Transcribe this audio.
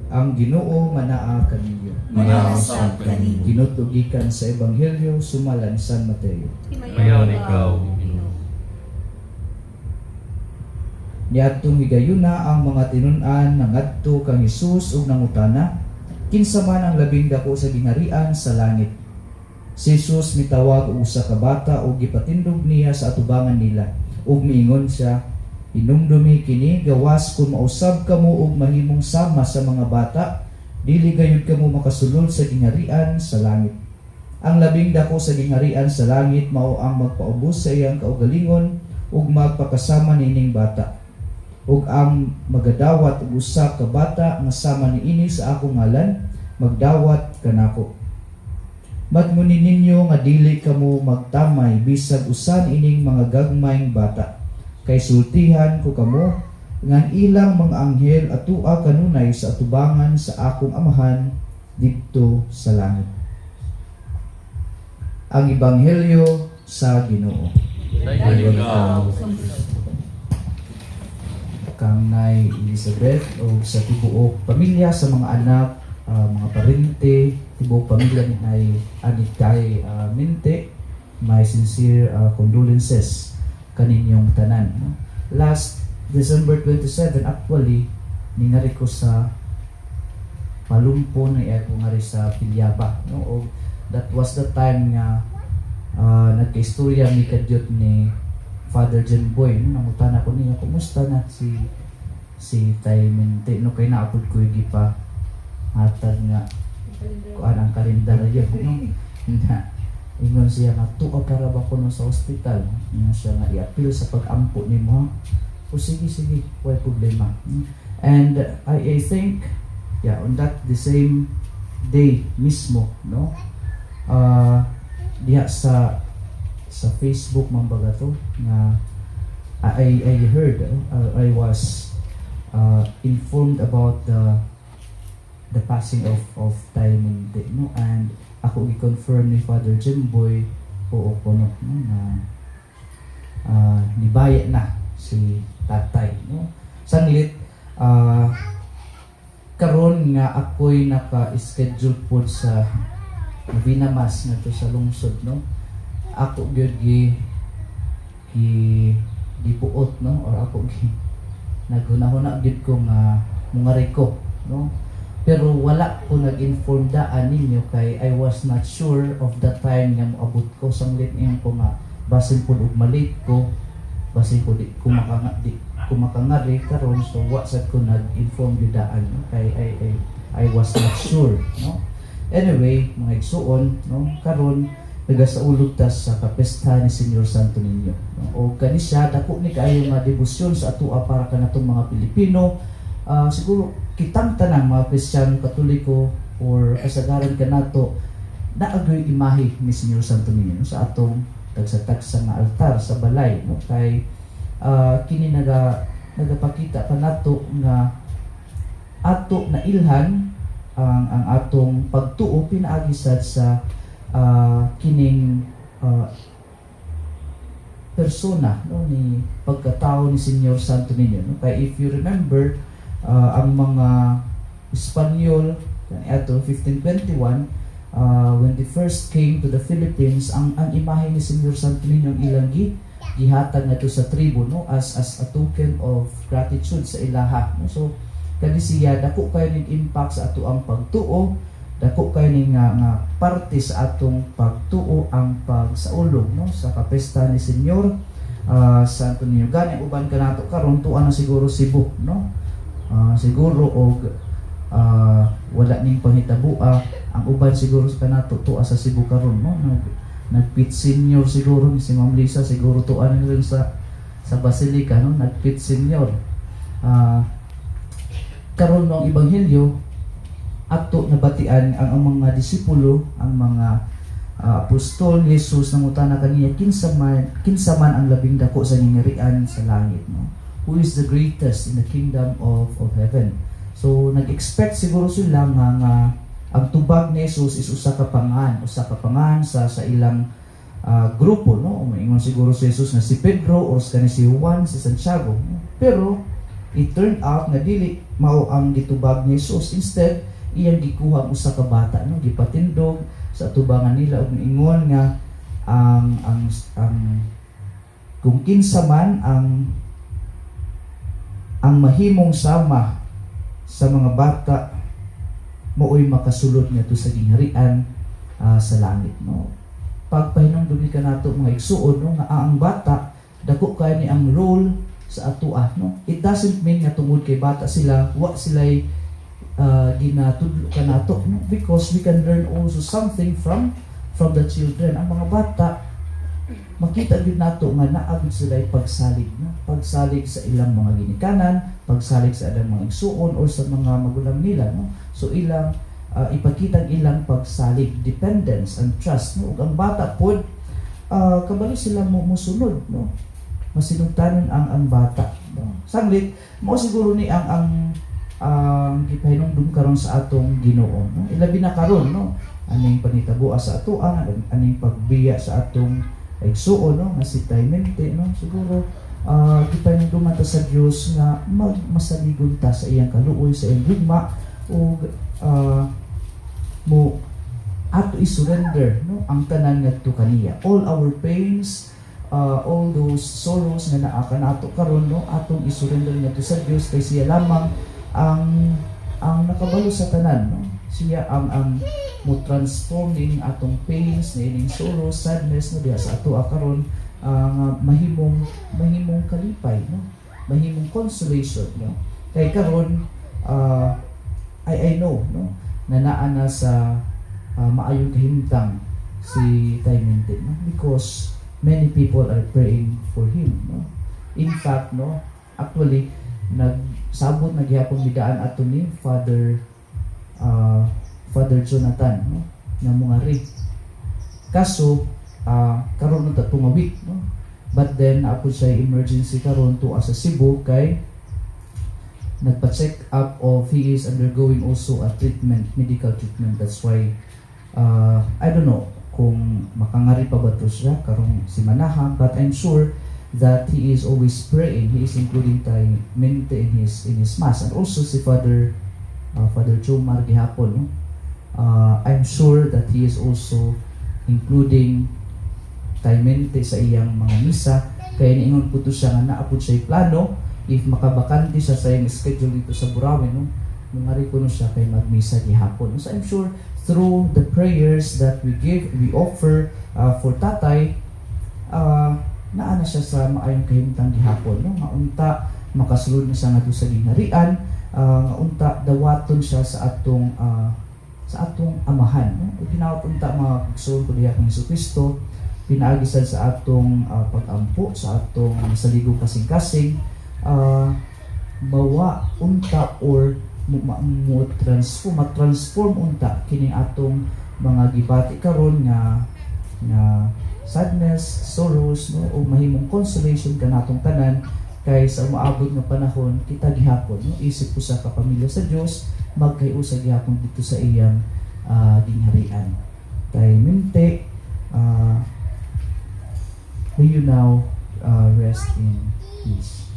Ang Ginoo manaa kaninyo. Manaasab kaninyo. Ginutugikan sa Ebanghelyo sumalan San Mateo. Mayon ikaw, Ginoo. Niadtong higayuna ang mga tinun-an nangadto kang Hesus ug nangutana, kinsa man ang labing dako sa gingharian sa langit. Si Jesus mitawag og usa ka bata ug gipatindog niya sa atubangan nila ug miingon siya, "Hinumdumi kini gawas kung mausab kamo ug mahimong sama sa mga bata, dili gayud kamo makasulod sa gingharian sa langit. Ang labing dako sa gingharian sa langit mao ang magpaubos sa iyang kaugalingon ug magpakasama nining bata. Ug ang magadawat og usa ka bata nga sama niini sa akong ngalan, magdawat kanako. Magmuni ninyo nga dili kamo magtamay bisag usan ining mga gagmayng bata. Kay sultihan ko kamo nga ilang mga anghel atua kanunay sa atubangan sa akong amahan didto sa langit." Ang Ebanghelyo sa Ginoo. Mayon ikaw. Kang Nay Elizabeth o sa tibuok pamilya, sa mga anak, mga parente, tibuok pamilya ni Nay Anit kay Minte, my sincere condolences kaninyong tanan. No? Last December 27, actually, ningari ko sa Palumpo na ako ngari sa Pilyaba. No? O, that was the time nga nagka-istorya ni kadyot ni Father John Boy. No? Nangutana ko niya, kumusta na si Tay Minte? No, kay naapod ko yung gipa hatag nga kuan ang kalendaryo. No? Ingon siya nga, tuwa para ba ko sa ospital? Ingon siya nga, i-appeal sa pag-ampo ni mo. O sige, wala problema. And I think, on the same day mismo, no? Diha sa Facebook mambaga to, nga I heard, I was informed about the passing of Tay Minte, no? And ako i-confirm ni Father Jimboy o no, na nibaya na si tatay, no? Sanglit karon nga ako'y naka-schedule po sa Novena Mass na to sa lungsod, no? Ako gyud gipuot, no? Or ako naghunahuna gyud ko nga mungari ko, no? Pero wala ko nag-inform daan ninyo kay I was not sure of the time nga moabot ko. Sanglit niyan ko nga basin po ug malate ko, basin ko di kumakangari karon, so wa sad ko nag-inform gyud daan, no? Kay I was not sure, no? Anyway, mga igsuon, no, karon nagasaulog ta sa kapesta ni Senyor Santo Niño, no? O kani siya dako ni kaayo nga debosyon sa atua para kanatong mga Pilipino. Siguro kitang tanang mga Kristiyano, Katoliko or kasagaran kanato naagoy imahe ni Senyor Santo Niño, no, sa atong tagsa-tagsa nga altar sa balay, no? Kay kini nagapakita kanato nga ato na ilhan ang atong pagtuo pinaagi sad sa kining persona, no, ni pagkatao ni Senyor Santo Niño, no? Kay if you remember, ang mga Espanyol ato 1521, when they first came to the Philippines, ang imahe ni Senyor Santo Niño ilang gihatag ngadto sa tribo, no, as a token of gratitude sa ilaha, no? So kani siya dako kay ning impact sa ato ang pagtuo, dako kay ning nga parte sa atong pagtuo ang pagsaulog, no, sa kapesta ni Senyor Santo Niño. Gani uban kanato karon tuwa na siguro Cebu, no? Siguro og wala ning panghitabo, ang uban siguro sa kanato tuwa sa Cebu karon, no? Nagpit senior siguro ni si Ma'am Lisa, siguro tuwa na rin sa Basilica, no? Nagpit senior. Karon ng Ebanghelyo ato nabatian ang mga disipulo, ang mga apostol ni Jesus nangutana kaniya, kinsa man ang labing dako sa ningarian sa langit, no? Who is the greatest in the kingdom of heaven? So nag-expect siguro sila nga ang tubag ni Jesus is usa ka pangan sa ilang grupo, no? Umingon siguro si Jesus na si Pedro o si Juan, si Santiago, no? Pero it turned out nga dili mao ang gitubag ni Jesus. Instead, iyang gikuha ang usa ka bata, no, gipatindog sa atubangan nila ug ingon nga ang kung kinsa man ang mahimong sama sa mga bata mao'y makasulod ngadto sa gingharian sa langit, no. Pagpahinungdom ka nato mga igsuon, no, nga ang bata dako kay ni ang role sa atoa, no. It doesn't mean nga tungod kay bata sila wa sila'y ginatudlo ka nato, no, because we can learn also something from the children. Ang mga bata makita din nato nga naagud sila'y pagsalig, no, pagsalig sa ilang mga ginikanan, pagsalig sa ilang mga igsuon or sa mga magulang nila, no. So ilang ipakita ilang pagsalig, dependence and trust, no. Ug ang bata pod kabalo sila musunod, no, masinugtanon ang bata, no. Saglit mao siguro ni ang gipahinungdom karon sa atong Ginoo, no. Ilabi na karon, no, aning panitabuha sa atoa, aning pagbiya sa atong igsuon, no, nga si Taymente, no. Siguro gipahinungdom ta sa Dios nga masaligon ta sa iyang kaluoy, sa iyang gugma, ug mo ato i-surrender, no, ang tanan ngadto kaniya. All our pains, all those sorrows nga naa kanato karon, no, atong i-surrender ngadto sa Dios kay siya lamang ang nakabalo sa tanan, no. Siya ang mo transform ning atong pains, ning sorrow, sadness, no, diha sa ato karon nga mahimong kalipay, no, mahimong consolation, no. Kay karon I know, no, na naa na sa maayong kahimtang si Taymente, no, because many people are praying for him, no. In fact, no, actually nagsabot na gihapon bidaan ato ni Father Jonathan, no, nga mungari. Kaso karon na tumawik, no, but then ako siya emergency karon to sa Cebu kay nagpa-check up of he is undergoing also a treatment, medical treatment. That's why I don't know kung makangari pa ba to siya karong si Manaha, but I'm sure that he is always praying. He is including Taymente in his mass, and also si Father Jomar gihapon, no. I'm sure that he is also including Taymente sa iyang mga misa, kaya niingon po to siya nga naapod siya plano if makabakante siya sa iyang schedule dito sa Burawen, no, mungari ko no siya kay magmisa gihapon. So I'm sure through the prayers that we offer for tatay, naa na siya sa maayong kahimtang gihapon, no, nga unta makasulod na siya ngadto sa gingharian, nga unta dawaton siya sa atong amahan, no. Ginawat unta mga igsoon ko diha kang Jesucristo, pinaagisan sa atong pag-ampo sa atong saligong kasing-kasing, mawa unta or transform unta kining atong mga gibati karon nga sadness, sorrows, no, o mahimong consolation kanatong tanan, kay sa maabot nga panahon kita gihapon, no, isip ko sa kapamilya sa Dios magkayusa gihapon dito sa iyang gingharian. Taymente, may you now rest in peace.